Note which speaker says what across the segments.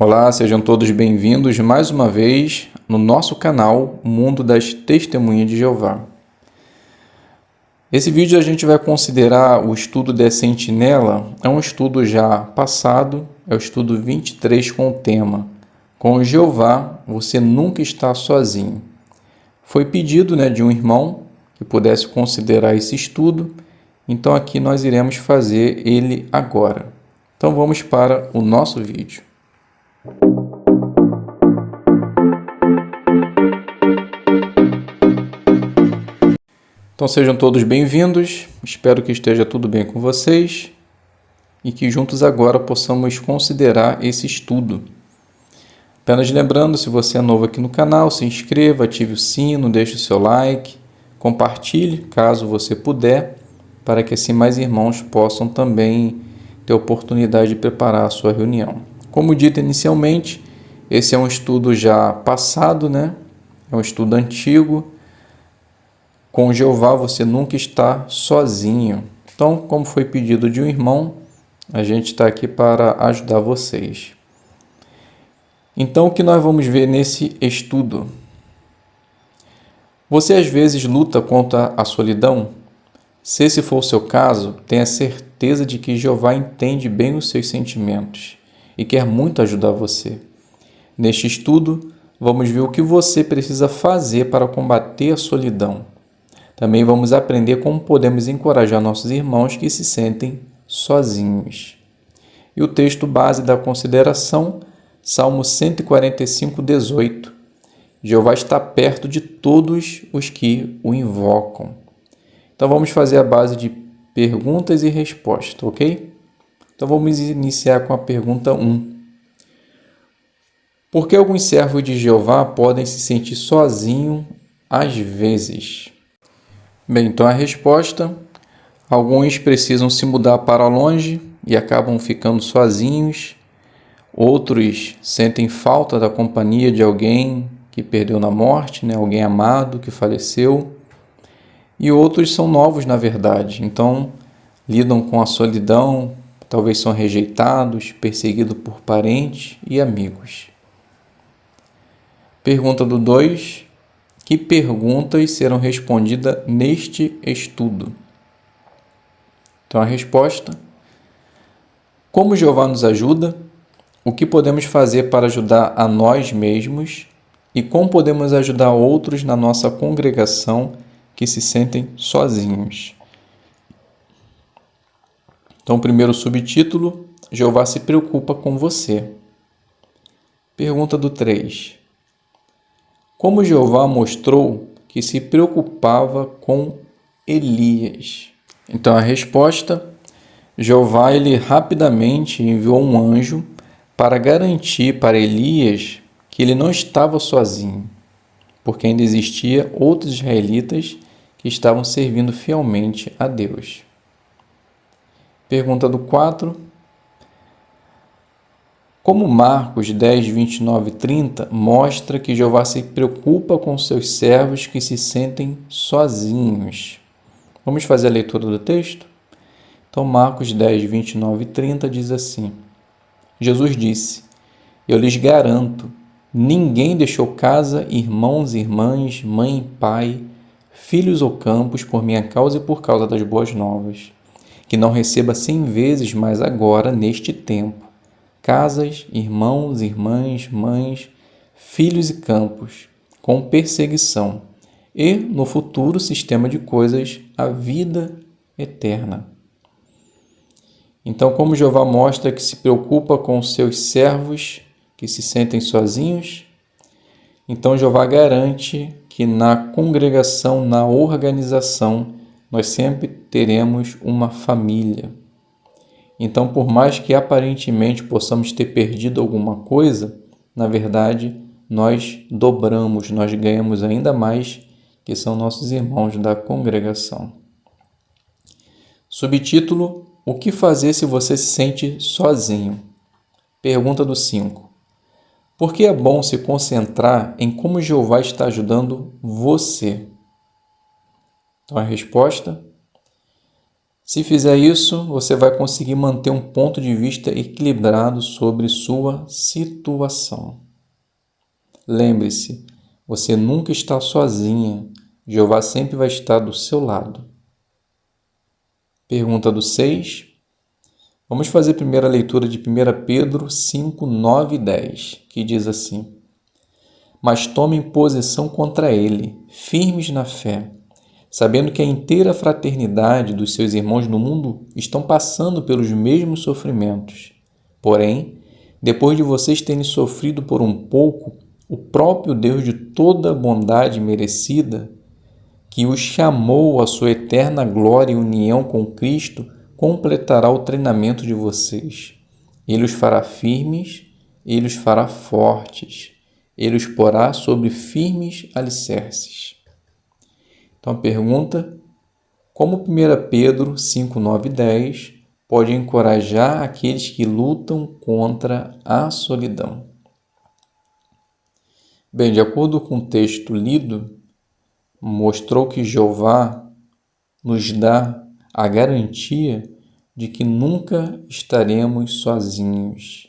Speaker 1: Olá, sejam todos bem-vindos mais uma vez no nosso canal Mundo das Testemunhas de Jeová. Esse vídeo a gente vai considerar o estudo da sentinela, é um estudo já passado, é o estudo 23 com o tema Com Jeová você nunca está sozinho. Foi pedido de um irmão que pudesse considerar esse estudo, então aqui nós iremos fazer ele agora. Então vamos para o nosso vídeo. Então sejam todos bem-vindos, espero que esteja tudo bem com vocês e que juntos agora possamos considerar esse estudo. Apenas lembrando, se você é novo aqui no canal, se inscreva, ative o sino, deixe o seu like, compartilhe caso você puder, para que assim mais irmãos possam também ter a oportunidade de preparar a sua reunião. Como dito inicialmente, esse é um estudo já passado, É um estudo antigo. Com Jeová você nunca está sozinho. Então, como foi pedido de um irmão, a gente está aqui para ajudar vocês. Então, o que nós vamos ver nesse estudo? Você às vezes luta contra a solidão? Se esse for o seu caso, tenha certeza de que Jeová entende bem os seus sentimentos e quer muito ajudar você. Neste estudo, vamos ver o que você precisa fazer para combater a solidão. Também vamos aprender como podemos encorajar nossos irmãos que se sentem sozinhos. E o texto base da consideração, Salmo 145, 18. Jeová está perto de todos os que o invocam. Então vamos fazer a base de perguntas e respostas, ok? Então vamos iniciar com a pergunta 1. Por que alguns servos de Jeová podem se sentir sozinhos às vezes? Bem, então a resposta: alguns precisam se mudar para longe e acabam ficando sozinhos. Outros sentem falta da companhia de alguém que perdeu na morte, alguém amado que faleceu. E outros são novos na verdade, então lidam com a solidão, talvez são rejeitados, perseguidos por parentes e amigos. Pergunta do 2. Que perguntas serão respondidas neste estudo? Então a resposta: como Jeová nos ajuda? O que podemos fazer para ajudar a nós mesmos? E como podemos ajudar outros na nossa congregação que se sentem sozinhos? Então, o primeiro subtítulo: Jeová se preocupa com você. Pergunta do 3. Como Jeová mostrou que se preocupava com Elias? Então, a resposta: Jeová rapidamente enviou um anjo para garantir para Elias que ele não estava sozinho, porque ainda existia outros israelitas que estavam servindo fielmente a Deus. Pergunta do 4. Como Marcos 10, 29 e 30 mostra que Jeová se preocupa com seus servos que se sentem sozinhos? Vamos fazer a leitura do texto? Então, Marcos 10, 29 e 30 diz assim: Jesus disse: Eu lhes garanto, ninguém deixou casa, irmãos e irmãs, mãe e pai, filhos ou campos por minha causa e por causa das boas novas, que não receba 100 vezes mais agora, neste tempo, casas, irmãos, irmãs, mães, filhos e campos, com perseguição, e, no futuro sistema de coisas, a vida eterna. Então, como Jeová mostra que se preocupa com os seus servos que se sentem sozinhos, então Jeová garante que na congregação, na organização, nós sempre teremos uma família. Então, por mais que aparentemente possamos ter perdido alguma coisa, na verdade, nós dobramos, nós ganhamos ainda mais, que são nossos irmãos da congregação. Subtítulo: O que fazer se você se sente sozinho? Pergunta do 5. Por que é bom se concentrar em como Jeová está ajudando você? Então, a resposta: Se fizer isso, você vai conseguir manter um ponto de vista equilibrado sobre sua situação. Lembre-se, você nunca está sozinha. Jeová sempre vai estar do seu lado. Pergunta do 6. Vamos fazer a primeira leitura de 1 Pedro 5, 9 e 10, que diz assim: Mas tomem posição contra ele, firmes na fé, sabendo que a inteira fraternidade dos seus irmãos no mundo estão passando pelos mesmos sofrimentos. Porém, depois de vocês terem sofrido por um pouco, o próprio Deus de toda a bondade merecida, que os chamou à sua eterna glória e união com Cristo, completará o treinamento de vocês. Ele os fará firmes, ele os fará fortes, ele os porá sobre firmes alicerces. Então a pergunta: como 1 Pedro 5, 9 e 10 pode encorajar aqueles que lutam contra a solidão? Bem, de acordo com o texto lido, mostrou que Jeová nos dá a garantia de que nunca estaremos sozinhos.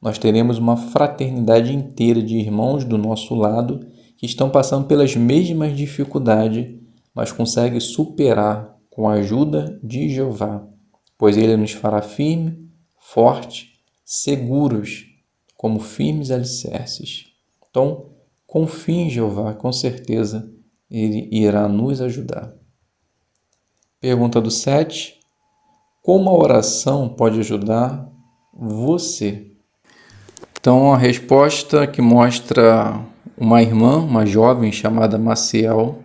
Speaker 1: Nós teremos uma fraternidade inteira de irmãos do nosso lado que estão passando pelas mesmas dificuldades, mas conseguem superar com a ajuda de Jeová, pois Ele nos fará firme, forte, seguros, como firmes alicerces. Então, confie em Jeová, com certeza Ele irá nos ajudar. Pergunta do 7. Como a oração pode ajudar você? Então, a resposta que mostra uma irmã, uma jovem chamada Maciel,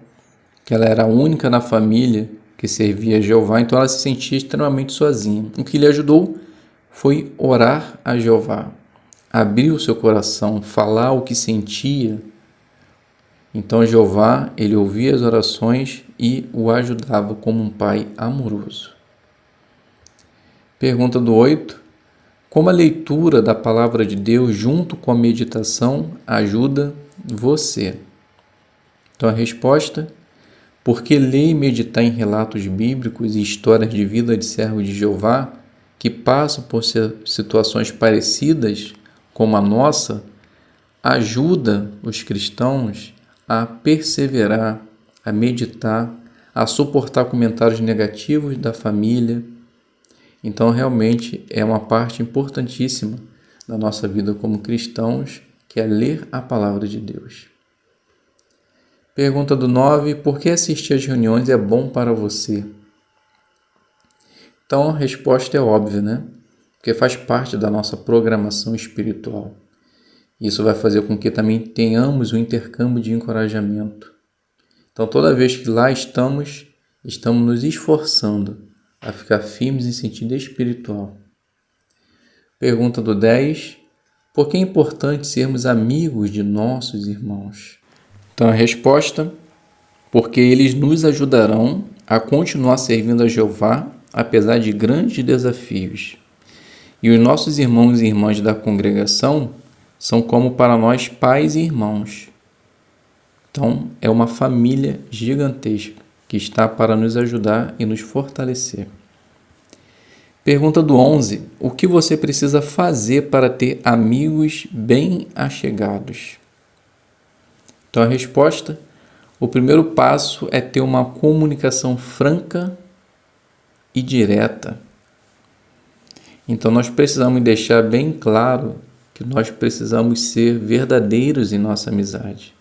Speaker 1: que ela era a única na família que servia a Jeová, então ela se sentia extremamente sozinha. O que lhe ajudou foi orar a Jeová, abrir o seu coração, falar o que sentia. Então Jeová, ele ouvia as orações e o ajudava como um pai amoroso. Pergunta do 8. Como a leitura da palavra de Deus junto com a meditação ajuda você? Então a resposta: porque ler e meditar em relatos bíblicos e histórias de vida de servos de Jeová que passam por situações parecidas como a nossa, ajuda os cristãos a perseverar, a meditar, a suportar comentários negativos da família. Então, realmente, é uma parte importantíssima da nossa vida como cristãos, que é ler a palavra de Deus. Pergunta do 9. Por que assistir às reuniões é bom para você? Então, a resposta é óbvia, né? Porque faz parte da nossa programação espiritual. Isso vai fazer com que também tenhamos um intercâmbio de encorajamento. Então, toda vez que lá estamos nos esforçando a ficar firmes em sentido espiritual. Pergunta do 10. Por que é importante sermos amigos de nossos irmãos? Então a resposta: porque eles nos ajudarão a continuar servindo a Jeová apesar de grandes desafios. E os nossos irmãos e irmãs da congregação são como para nós pais e irmãos. Então é uma família gigantesca que está para nos ajudar e nos fortalecer. Pergunta do 11. O que você precisa fazer para ter amigos bem achegados? Então a resposta: o primeiro passo é ter uma comunicação franca e direta. Então nós precisamos deixar bem claro que nós precisamos ser verdadeiros em nossa amizade.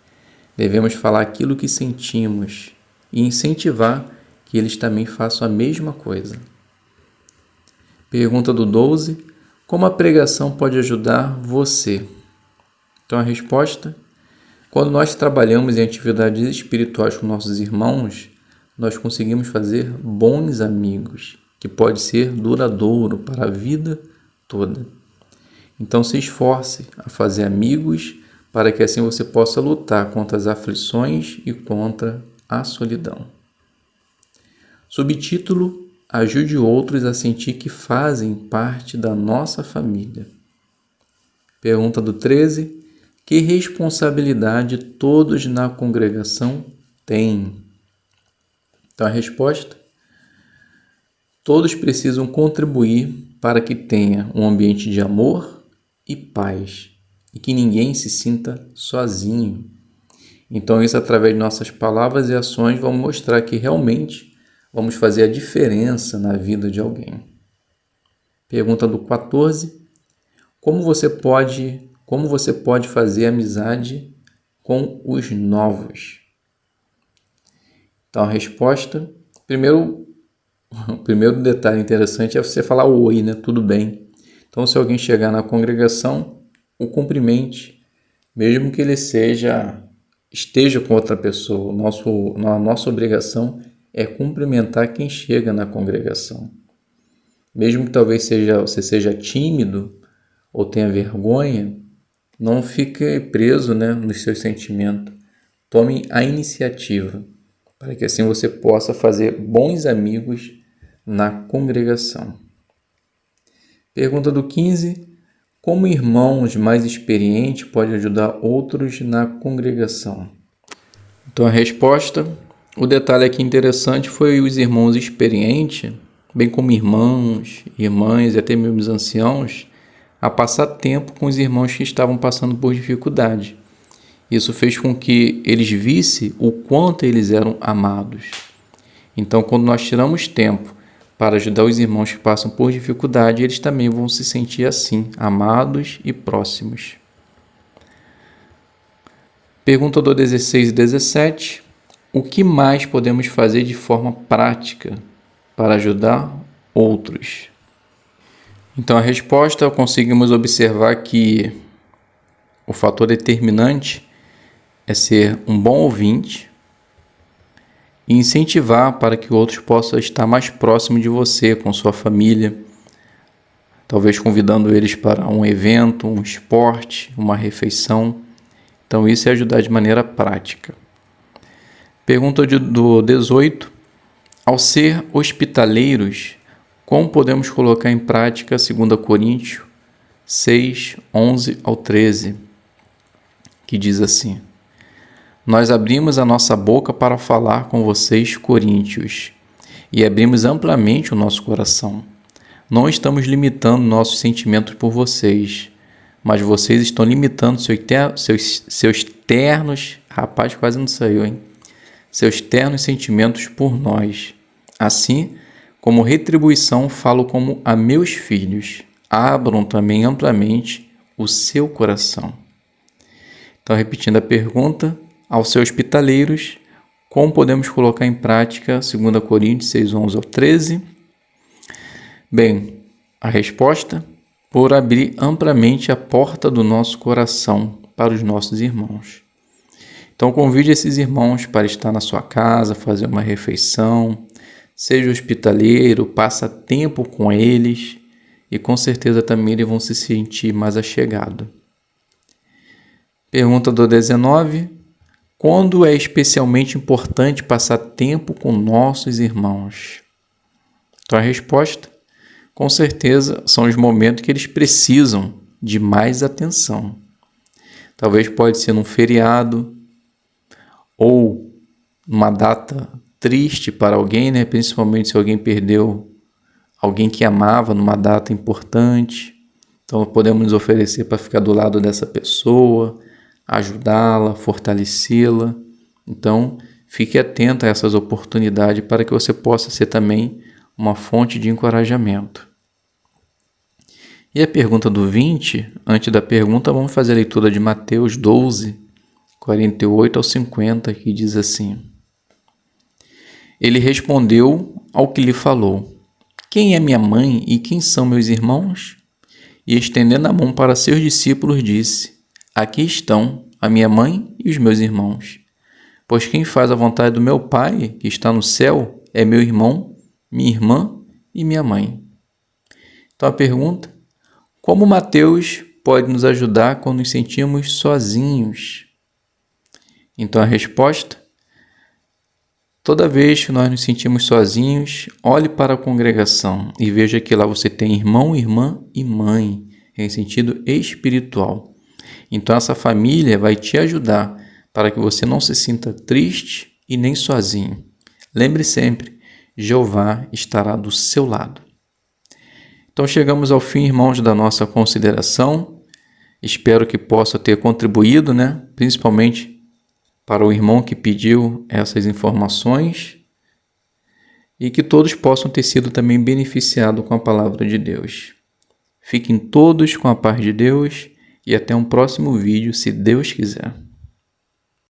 Speaker 1: Devemos falar aquilo que sentimos e incentivar que eles também façam a mesma coisa. Pergunta do 12. Como a pregação pode ajudar você? Então a resposta: quando nós trabalhamos em atividades espirituais com nossos irmãos, nós conseguimos fazer bons amigos, que pode ser duradouro para a vida toda. Então se esforce a fazer amigos para que assim você possa lutar contra as aflições e contra a solidão. Subtítulo: ajude outros a sentir que fazem parte da nossa família. Pergunta do 13. Que responsabilidade todos na congregação têm? Então a resposta: Todos precisam contribuir para que tenha um ambiente de amor e paz e que ninguém se sinta sozinho. Então, isso através de nossas palavras e ações vamos mostrar que realmente vamos fazer a diferença na vida de alguém. Pergunta do 14. Como você pode fazer amizade com os novos? Então, a resposta, o primeiro detalhe interessante é você falar oi, né? Tudo bem. Então, se alguém chegar na congregação, o cumprimente, mesmo que ele esteja com outra pessoa. A nossa obrigação é cumprimentar quem chega na congregação. Mesmo que talvez você seja tímido ou tenha vergonha, não fique preso, né, nos seus sentimentos. Tome a iniciativa, para que assim você possa fazer bons amigos na congregação. Pergunta do 15. Como irmãos mais experientes podem ajudar outros na congregação? Então a resposta, o detalhe aqui interessante foi os irmãos experientes, bem como irmãos, irmãs e até mesmo os anciãos, a passar tempo com os irmãos que estavam passando por dificuldade. Isso fez com que eles vissem o quanto eles eram amados. Então, quando nós tiramos tempo para ajudar os irmãos que passam por dificuldade, eles também vão se sentir assim, amados e próximos. Pergunta do 16 e 17. O que mais podemos fazer de forma prática para ajudar outros? Então, a resposta, conseguimos observar que o fator determinante é ser um bom ouvinte e incentivar para que outros possam estar mais próximo de você, com sua família, talvez convidando eles para um evento, um esporte, uma refeição. Então, isso é ajudar de maneira prática. Pergunta do 18. Ao ser hospitaleiros, como podemos colocar em prática 2 Coríntios 6, 11 ao 13, que diz assim: Nós abrimos a nossa boca para falar com vocês, coríntios, e abrimos amplamente o nosso coração. Não estamos limitando nossos sentimentos por vocês, mas vocês estão limitando seus ternos... Rapaz, quase não saiu, hein? Seus ternos sentimentos por nós. Assim, como retribuição, falo como a meus filhos. Abram também amplamente o seu coração. Então, repetindo a pergunta, aos seus hospitaleiros, como podemos colocar em prática 2 Coríntios 6, 11 ao 13? Bem, a resposta, por abrir amplamente a porta do nosso coração para os nossos irmãos. Então, convide esses irmãos para estar na sua casa, fazer uma refeição, seja hospitaleiro, passa tempo com eles e com certeza também eles vão se sentir mais achegados. Pergunta do 19. Quando é especialmente importante passar tempo com nossos irmãos? Então, a resposta, com certeza, são os momentos que eles precisam de mais atenção. Talvez pode ser num feriado ou numa data triste para alguém, né? Principalmente se alguém perdeu alguém que amava numa data importante. Então, podemos nos oferecer para ficar do lado dessa pessoa, ajudá-la, fortalecê-la. Então, fique atento a essas oportunidades para que você possa ser também uma fonte de encorajamento. E a pergunta do 20, antes da pergunta, vamos fazer a leitura de Mateus 12, 48 ao 50, que diz assim: Ele respondeu ao que lhe falou: Quem é minha mãe e quem são meus irmãos? E estendendo a mão para seus discípulos, disse: Aqui estão a minha mãe e os meus irmãos. Pois quem faz a vontade do meu Pai, que está no céu, é meu irmão, minha irmã e minha mãe. Então a pergunta: como Mateus pode nos ajudar quando nos sentimos sozinhos? Então a resposta: toda vez que nós nos sentimos sozinhos, olhe para a congregação e veja que lá você tem irmão, irmã e mãe, em sentido espiritual. Então essa família vai te ajudar para que você não se sinta triste e nem sozinho. Lembre sempre, Jeová estará do seu lado. Então chegamos ao fim, irmãos, da nossa consideração. Espero que possa ter contribuído, principalmente para o irmão que pediu essas informações, e que todos possam ter sido também beneficiados com a palavra de Deus. Fiquem todos com a paz de Deus e até um próximo vídeo, se Deus quiser.